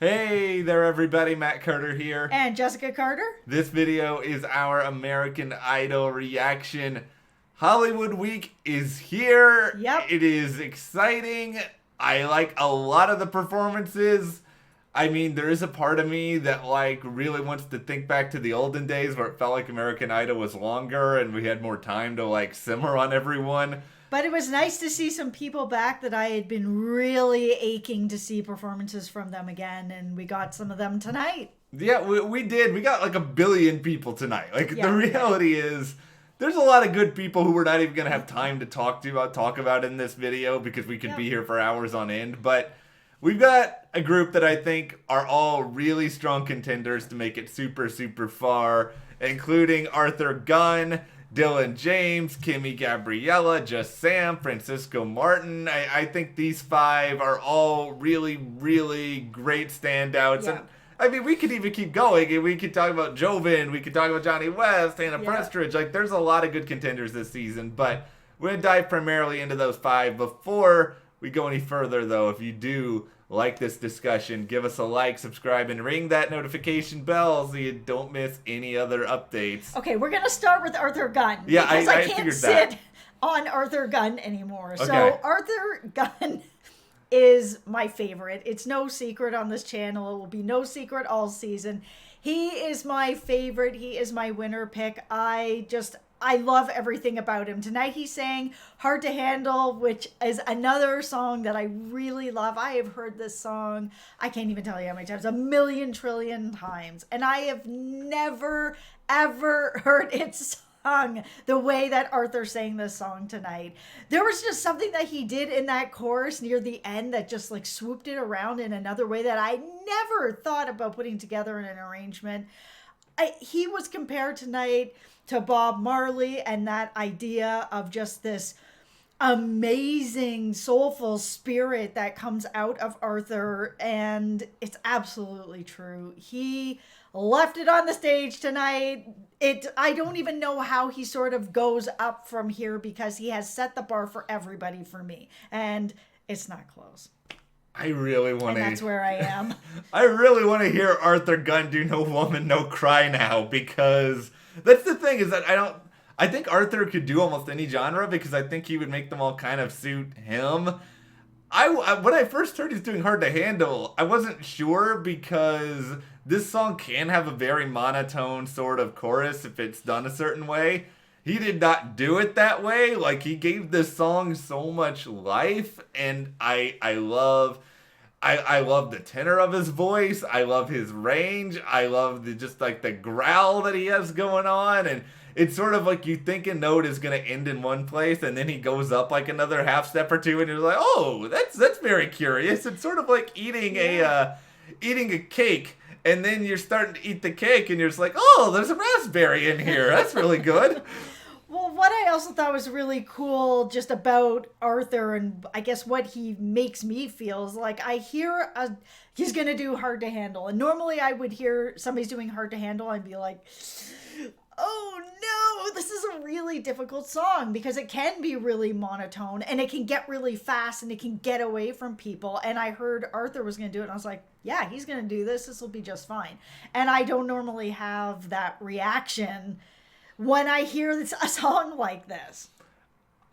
Hey there everybody, Matt Carter here. And Jessica Carter. This video is our American Idol reaction. Hollywood Week is here. Yep. It is exciting. I like a lot of the performances. I mean, there is a part of me that really wants to think back to the olden days where it felt like American Idol was longer and we had more time to simmer on everyone. But it was nice to see some people back that I had been really aching to see performances from them again, and we got some of them tonight. Yeah, we did. We got a billion people tonight. The reality is, there's a lot of good people who we're not even going to have time to talk about in this video because we could be here for hours on end. But we've got a group that I think are all really strong contenders to make it super, super far, including Arthur Gunn, Dillon James, Kimmy Gabriella, Just Sam, Francisco Martin. I think these five are all really, really great standouts. Yeah. And I mean, we could even keep going. And we could talk about Joven. We could talk about Johnny West, Hannah Prestridge. There's a lot of good contenders this season. But we're going to dive primarily into those five. Before we go any further, though, if you do like this discussion, give us a like, subscribe, and ring that notification bell so you don't miss any other updates. Okay, we're going to start with Arthur Gunn. Yeah, because I can't figured sit that. on Arthur Gunn anymore. Okay. So Arthur Gunn is my favorite. It's no secret on this channel. It will be no secret all season. He is my favorite. He is my winner pick. I love everything about him. Tonight he sang Hard to Handle, which is another song that I really love. I have heard this song, I can't even tell you how many times, 1,000,000 trillion times. And I have never, ever heard it sung the way that Arthur sang this song tonight. There was just something that he did in that chorus near the end that just swooped it around in another way that I never thought about putting together in an arrangement. He was compared tonight to Bob Marley, and that idea of just this amazing soulful spirit that comes out of Arthur, and it's absolutely true. He left it on the stage tonight. I don't even know how he sort of goes up from here because he has set the bar for everybody for me, and it's not close. I really want to. And that's where I am. I really want to hear Arthur Gunn do No Woman, No Cry now, because that's the thing is that I think Arthur could do almost any genre because I think he would make them all kind of suit him. When I first heard he's doing Hard to Handle, I wasn't sure because this song can have a very monotone sort of chorus if it's done a certain way. He did not do it that way. He gave this song so much life, and I love the tenor of his voice. I love his range. I love the growl that he has going on, and it's sort of you think a note is gonna end in one place, and then he goes up another half step or two, and you're like, oh, that's very curious. It's sort of like eating a cake. And then you're starting to eat the cake, and you're just like, oh, there's a raspberry in here. That's really good. Well, what I also thought was really cool just about Arthur, and I guess what he makes me feel is I hear he's going to do Hard to Handle. And normally I would hear somebody's doing Hard to Handle, I'd be like, oh no, this is a really difficult song because it can be really monotone and it can get really fast and it can get away from people. And I heard Arthur was going to do it and I was like, yeah, he's going to do this. This will be just fine. And I don't normally have that reaction when I hear a song like this.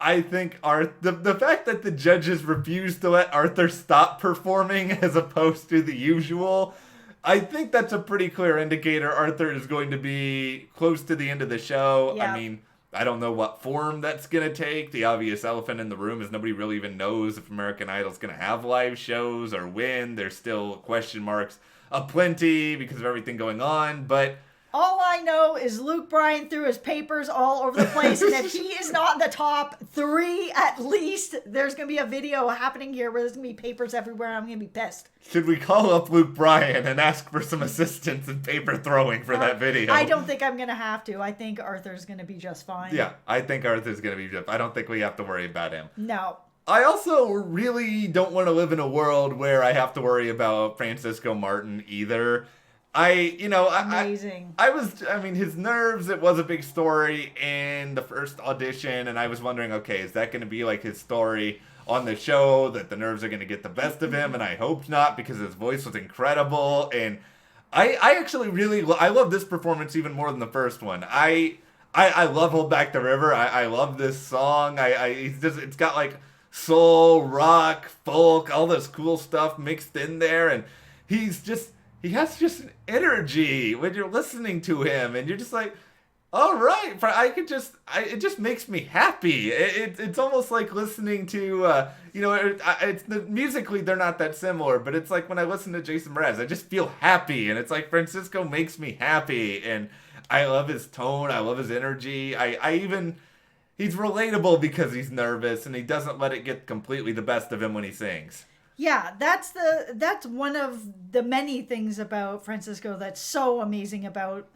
I think the fact that the judges refused to let Arthur stop performing as opposed to the usual, I think that's a pretty clear indicator Arthur is going to be close to the end of the show. Yeah. I mean, I don't know what form that's going to take. The obvious elephant in the room is nobody really even knows if American Idol's going to have live shows or when. There's still question marks aplenty because of everything going on, but all I know is Luke Bryan threw his papers all over the place, and if he is not in the top 3 at least, there's going to be a video happening here where there's going to be papers everywhere, and I'm going to be pissed. Should we call up Luke Bryan and ask for some assistance in paper throwing for that video? I don't think I'm going to have to. I think Arthur's going to be just fine. Yeah, I think Arthur's going to be just fine. I don't think we have to worry about him. No. I also really don't want to live in a world where I have to worry about Francisco Martin either. Amazing. I mean, his nerves, it was a big story in the first audition, and I was wondering, okay, is that going to be his story on the show that the nerves are going to get the best of him, and I hoped not because his voice was incredible. And I actually really I love this performance even more than the first one. I love Hold Back the River. I love this song. It's got like soul, rock, folk, all this cool stuff mixed in there, and he has just an energy when you're listening to him, and you're just like, all right, it just makes me happy. It's almost like listening to, musically they're not that similar, but it's like when I listen to Jason Mraz, I just feel happy, and it's like Francisco makes me happy, and I love his tone, I love his energy. He's relatable because he's nervous, and he doesn't let it get completely the best of him when he sings. Yeah, that's one of the many things about Francisco that's so amazing about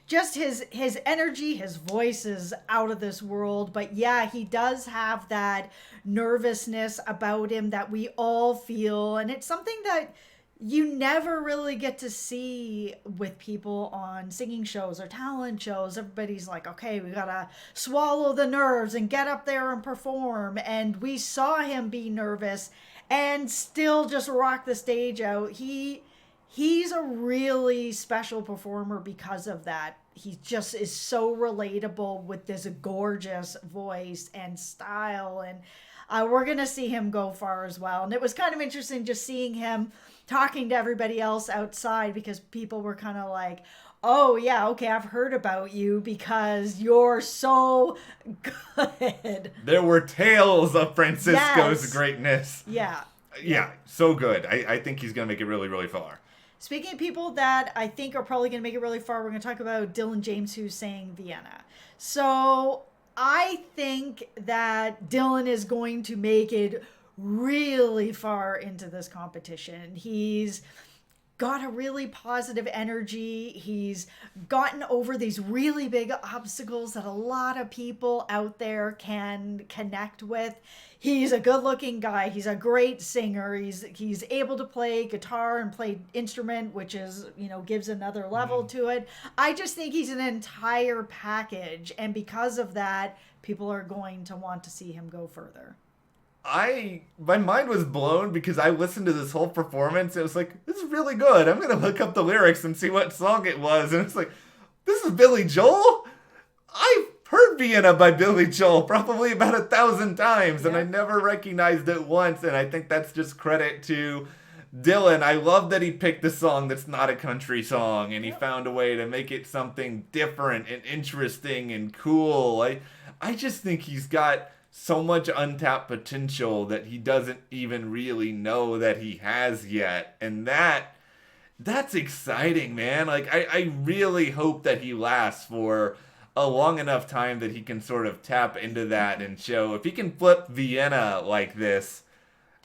just his energy. His voice is out of this world, but yeah, he does have that nervousness about him that we all feel, and it's something that you never really get to see with people on singing shows or talent shows. Everybody's like, okay, we gotta swallow the nerves and get up there and perform, and we saw him be nervous and still just rock the stage out. He's a really special performer because of that. He just is so relatable with this gorgeous voice and style, and we're going to see him go far as well. And it was kind of interesting just seeing him talking to everybody else outside, because people were kind of like, oh yeah, okay, I've heard about you because you're so good. There were tales of Francisco's greatness. Yeah, so good. I think he's going to make it really, really far. Speaking of people that I think are probably going to make it really far, we're going to talk about Dillon James, who sang Vienna. So I think that Dillon is going to make it really far into this competition. He's got a really positive energy. He's gotten over these really big obstacles that a lot of people out there can connect with. He's a good-looking guy. He's a great singer. He's able to play guitar and play instrument, which is, gives another level to it. I just think he's an entire package, and because of that, people are going to want to see him go further. My mind was blown because I listened to this whole performance. It was like, this is really good. I'm going to look up the lyrics and see what song it was. And it's like, this is Billy Joel? I've heard Vienna by Billy Joel probably about 1,000 times, and I never recognized it once. And I think that's just credit to Dillon. I love that he picked a song that's not a country song, and he found a way to make it something different and interesting and cool. I just think he's got so much untapped potential that he doesn't even really know that he has yet. And that's exciting, man. Like, I really hope that he lasts for a long enough time that he can sort of tap into that and show. If he can flip Vienna like this,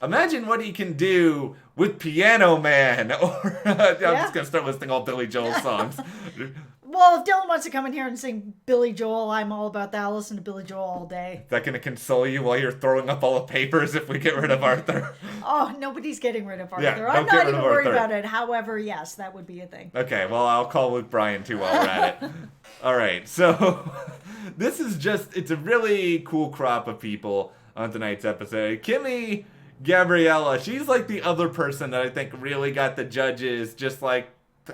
imagine what he can do with Piano Man. Or I'm just going to start listing all Billy Joel songs. Well, if Dillon wants to come in here and sing Billy Joel, I'm all about that. I'll listen to Billy Joel all day. Is that going to console you while you're throwing up all the papers if we get rid of Arthur? Oh, nobody's getting rid of Arthur. Yeah, I'm not even worried about it. However, yes, that would be a thing. Okay, well, I'll call Luke Bryan too while we're at it. All right, so this is it's a really cool crop of people on tonight's episode. Kimmy Gabriella, she's like the other person that I think really got the judges just like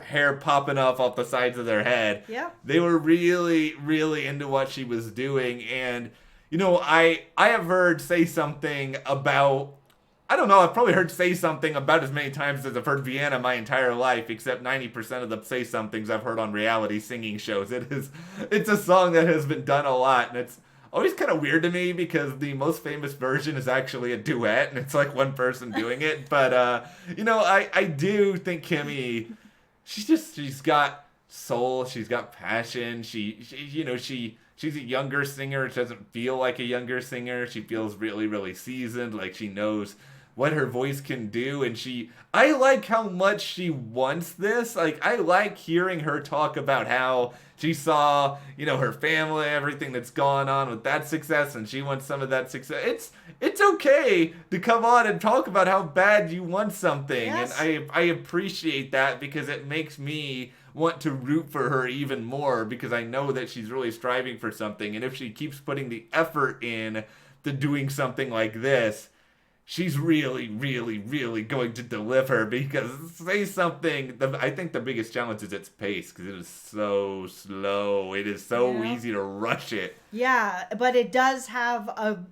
hair popping off the sides of their head. Yeah. They were really, really into what she was doing. And, I have heard Say Something about, I don't know, I've probably heard Say Something about as many times as I've heard Vienna my entire life, except 90% of the Say Somethings I've heard on reality singing shows. It's a song that has been done a lot, and it's always kind of weird to me because the most famous version is actually a duet, and it's like one person doing it. But, I do think Kimmy, she's got soul, she's got passion, she's a younger singer. She doesn't feel like a younger singer. She feels really, really seasoned, like she knows what her voice can do, and I like how much she wants this. Like, I like hearing her talk about how she saw, her family, everything that's gone on with that success, and she wants some of that success. It's okay to come on and talk about how bad you want something, yes. And I appreciate that because it makes me want to root for her even more because I know that she's really striving for something, and if she keeps putting the effort in to doing something like this, she's really, really, really going to deliver, because say something. I think the biggest challenge is its pace, because it is so slow. It is so easy to rush it. Yeah, but it does have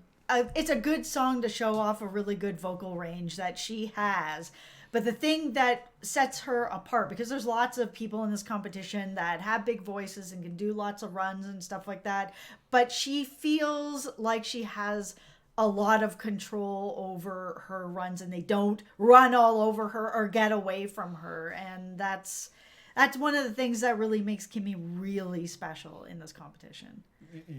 it's a good song to show off a really good vocal range that she has. But the thing that sets her apart, because there's lots of people in this competition that have big voices and can do lots of runs and stuff like that, but she feels like she has a lot of control over her runs, and they don't run all over her or get away from her. And that's one of the things that really makes Kimmy really special in this competition.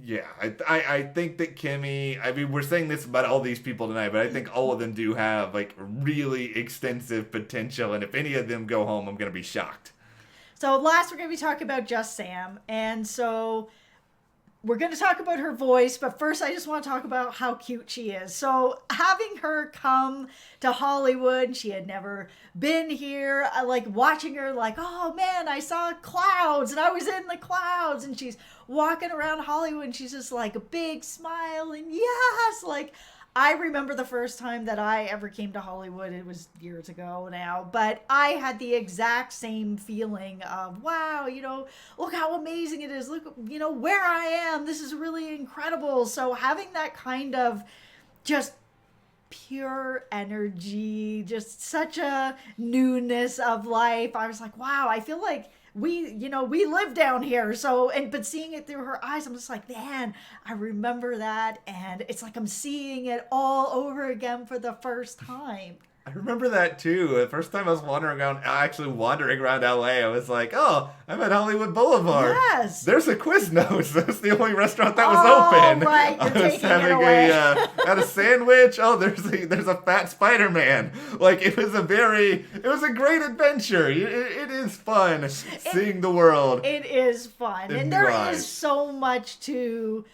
Yeah, I think that Kimmy, I mean, we're saying this about all these people tonight, but I think all of them do have, like, really extensive potential, and if any of them go home, I'm going to be shocked. So last, we're going to be talking about Just Sam, and so we're going to talk about her voice, but first I just want to talk about how cute she is. So having her come to Hollywood, she had never been here, like watching her like, oh man, I saw clouds and I was in the clouds, and she's walking around Hollywood and she's just like a big smile and yes, like I remember the first time that I ever came to Hollywood. It was years ago now, but I had the exact same feeling of, wow, you know, look how amazing it is. Look, you know, where I am. This is really incredible. So having that kind of just pure energy, just such a newness of life, I was like, wow, I feel like we live down here. So, but seeing it through her eyes, I'm just like, man, I remember that. And it's like I'm seeing it all over again for the first time. I remember that too. The first time I was wandering around LA, I was like, oh, I'm at Hollywood Boulevard. Yes. There's a Quiznos. That's the only restaurant that was open. Right. You're I was taking having it away. had a sandwich. Oh, there's a fat Spider-Man. Like, it was a great adventure. It is fun seeing the world. It is fun. And there is so much to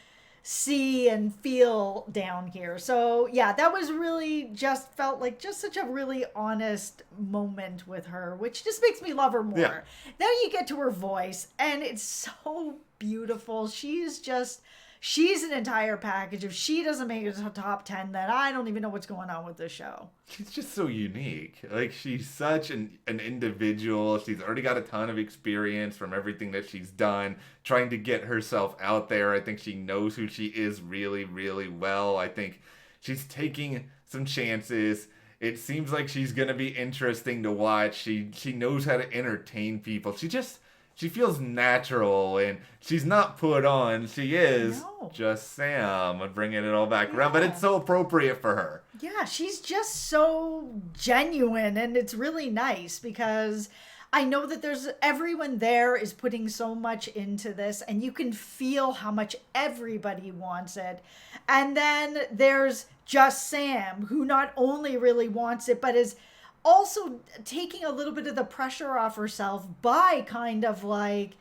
see and feel down here. So yeah, that was really just felt like just such a really honest moment with her, which just makes me love her more. Yeah. Then you get to her voice and it's so beautiful. She's an entire package. If she doesn't make it to the top 10, then I don't even know what's going on with this show. She's just so unique. Like, she's such an individual. She's already got a ton of experience from everything that she's done, trying to get herself out there. I think she knows who she is really, really well. I think she's taking some chances. It seems like she's going to be interesting to watch. She knows how to entertain people. She feels natural, and she's not put on. She is just Sam, and bringing it all back around. But it's so appropriate for her. Yeah, she's just so genuine, and it's really nice because I know that everyone there is putting so much into this, and you can feel how much everybody wants it. And then there's just Sam, who not only really wants it, but is also taking a little bit of the pressure off herself by kind of like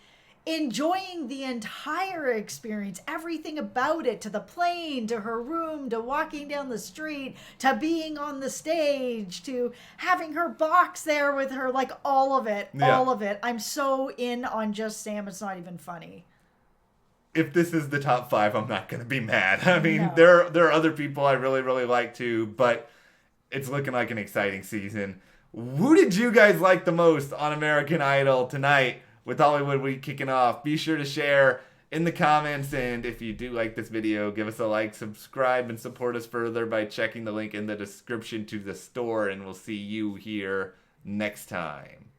enjoying the entire experience, everything about it, to the plane, to her room, to walking down the street, to being on the stage, to having her box there with her, like all of it. I'm so in on Just Sam, it's not even funny. If this is the top 5, I'm not going to be mad. I mean, there are other people I really, really like too, but it's looking like an exciting season. Who did you guys like the most on American Idol tonight with Hollywood Week kicking off? Be sure to share in the comments, and if you do like this video, give us a like, subscribe, and support us further by checking the link in the description to the store, and we'll see you here next time.